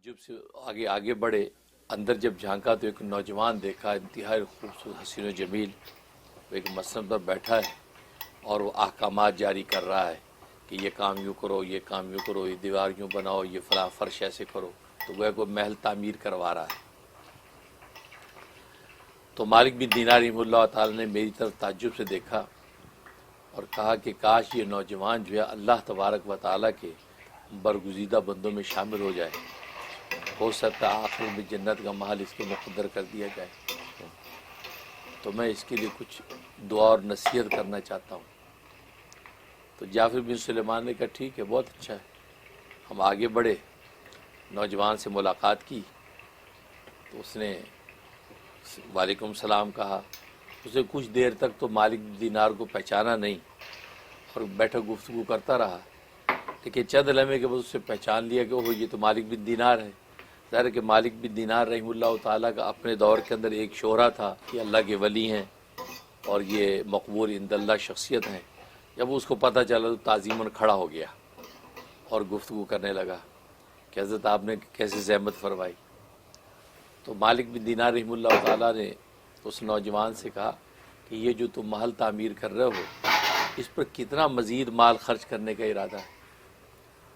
تعجب سے آگے آگے بڑھے. اندر جب جھانکا تو ایک نوجوان دیکھا، انتہائی خوبصورت حسین و جمیل. وہ ایک مسند پر بیٹھا ہے اور وہ احکامات جاری کر رہا ہے کہ یہ کام یوں کرو، یہ کام یوں کرو، یہ دیوار یوں بناؤ، یہ فلاں فرش ایسے کرو. تو وہ کوئی محل تعمیر کروا رہا ہے. تو مالک بن دینار رحمہ اللہ تعالی نے میری طرف تعجب سے دیکھا اور کہا کہ کاش یہ نوجوان جو ہے اللہ تبارک و تعالیٰ کے برگزیدہ بندوں میں شامل ہو جائے. ہو سکتا ہے آخر میں جنت کا محل اس کے مقدر کر دیا جائے. تو میں اس کے لیے کچھ دعا اور نصیحت کرنا چاہتا ہوں. تو جعفر بن سلیمان نے کہا ٹھیک ہے، بہت اچھا ہے. ہم آگے بڑھے، نوجوان سے ملاقات کی تو اس نے وعلیکم السلام کہا. اسے کچھ دیر تک تو مالک بن دینار کو پہچانا نہیں اور بیٹھا گفتگو کرتا رہا. لیکن چند لمحے کے بعد اس سے پہچان لیا کہ وہ یہ تو مالک بن دینار ہے. ظاہر ہے کہ مالک بن دینار رحمہ اللہ تعالیٰ کا اپنے دور کے اندر ایک شہرہ تھا کہ اللہ کے ولی ہیں اور یہ مقبول عند اللہ شخصیت ہیں. جب اس کو پتہ چلا تو تعظیماً کھڑا ہو گیا اور گفتگو کرنے لگا کہ حضرت آپ نے کیسے زحمت فرمائی. تو مالک بن دینار رحمہ اللہ تعالیٰ نے اس نوجوان سے کہا کہ یہ جو تم محل تعمیر کر رہے ہو اس پر کتنا مزید مال خرچ کرنے کا ارادہ ہے؟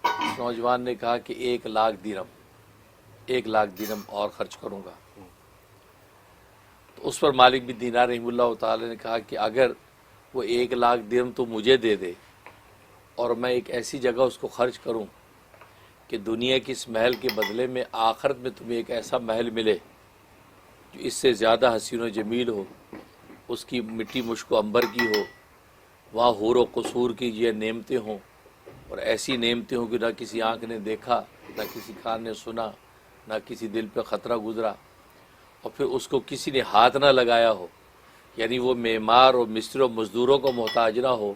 اس نوجوان نے کہا کہ 1,00,000 درہم 1,00,000 درہم اور خرچ کروں گا. تو اس پر مالک بن دینار رحمہ اللہ تعالی نے کہا کہ اگر وہ 1,00,000 درہم تو مجھے دے دے اور میں ایک ایسی جگہ اس کو خرچ کروں کہ دنیا کی اس محل کے بدلے میں آخرت میں تمہیں ایک ایسا محل ملے جو اس سے زیادہ حسین و جمیل ہو، اس کی مٹی مشک و عنبر کی ہو، وہاں حور و قصور کی یہ نعمتیں ہوں اور ایسی نعمتیں ہوں کہ نہ کسی آنکھ نے دیکھا، نہ کسی کان نے سنا، نہ کسی دل پہ خطرہ گزرا، اور پھر اس کو کسی نے ہاتھ نہ لگایا ہو. یعنی وہ معمار اور مستری و مزدوروں کو محتاج نہ ہو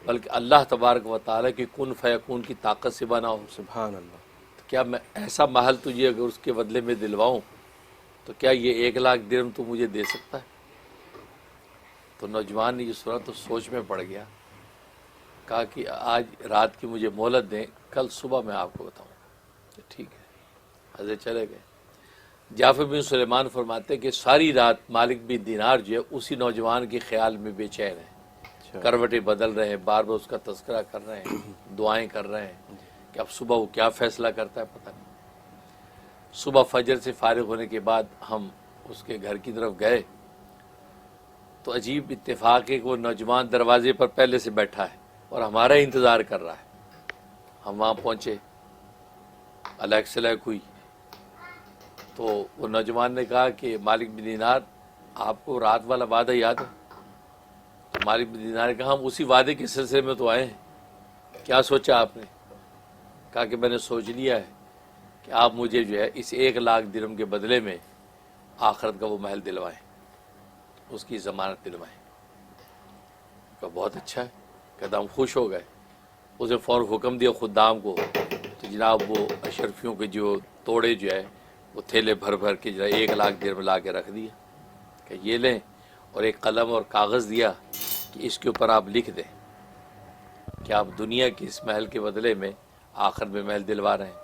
بلکہ اللہ تبارک و تعالیٰ کی کن فیکون کی طاقت سے بنا ہو. سبحان اللہ. تو کیا میں ایسا محل تجھے اگر اس کے بدلے میں دلواؤں تو کیا یہ 1,00,000 درہم تو مجھے دے سکتا ہے؟ تو نوجوان نے یہ سنا تو سوچ میں پڑ گیا. کہا کہ آج رات کی مجھے مہلت دیں، کل صبح میں آپ کو بتاؤں. ٹھیک ہے، حضرت چلے گئے. جعفر بن سلیمان فرماتے ہیں کہ ساری رات مالک بن دینار جو ہے اسی نوجوان کے خیال میں بے چین ہے. کروٹیں بدل رہے ہیں، بار بار اس کا تذکرہ کر رہے ہیں، دعائیں کر رہے ہیں کہ اب صبح وہ کیا فیصلہ کرتا ہے پتہ نہیں. صبح فجر سے فارغ ہونے کے بعد ہم اس کے گھر کی طرف گئے تو عجیب اتفاق ہے کہ وہ نوجوان دروازے پر پہلے سے بیٹھا ہے اور ہمارا انتظار کر رہا ہے. ہم وہاں پہنچے، الیک سلیک ہوئی تو وہ نوجوان نے کہا کہ مالک بن دینار آپ کو رات والا وعدہ یاد ہے؟ تو مالک بن دینار نے کہا ہم اسی وعدے کے سلسلے میں تو آئے ہیں. کیا سوچا آپ نے؟ کہا کہ میں نے سوچ لیا ہے کہ آپ مجھے جو ہے اس 1,00,000 درہم کے بدلے میں آخرت کا وہ محل دلوائیں، اس کی ضمانت دلوائیں. کہا بہت اچھا ہے. کہتا ہم خوش ہو گئے. اسے فوراً حکم دیا خدام کو تو جناب وہ اشرفیوں کے جو توڑے جو ہے وہ تھیلے بھر بھر کے جو ہے 1,00,000 درہم لا کے رکھ دیا کہ یہ لیں، اور ایک قلم اور کاغذ دیا کہ اس کے اوپر آپ لکھ دیں کہ آپ دنیا کی اس محل کے بدلے میں آخر میں محل دلوا رہے ہیں.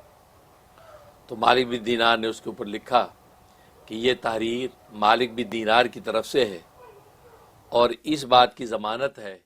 تو مالک بن دینار نے اس کے اوپر لکھا کہ یہ تحریر مالک بن دینار کی طرف سے ہے اور اس بات کی ضمانت ہے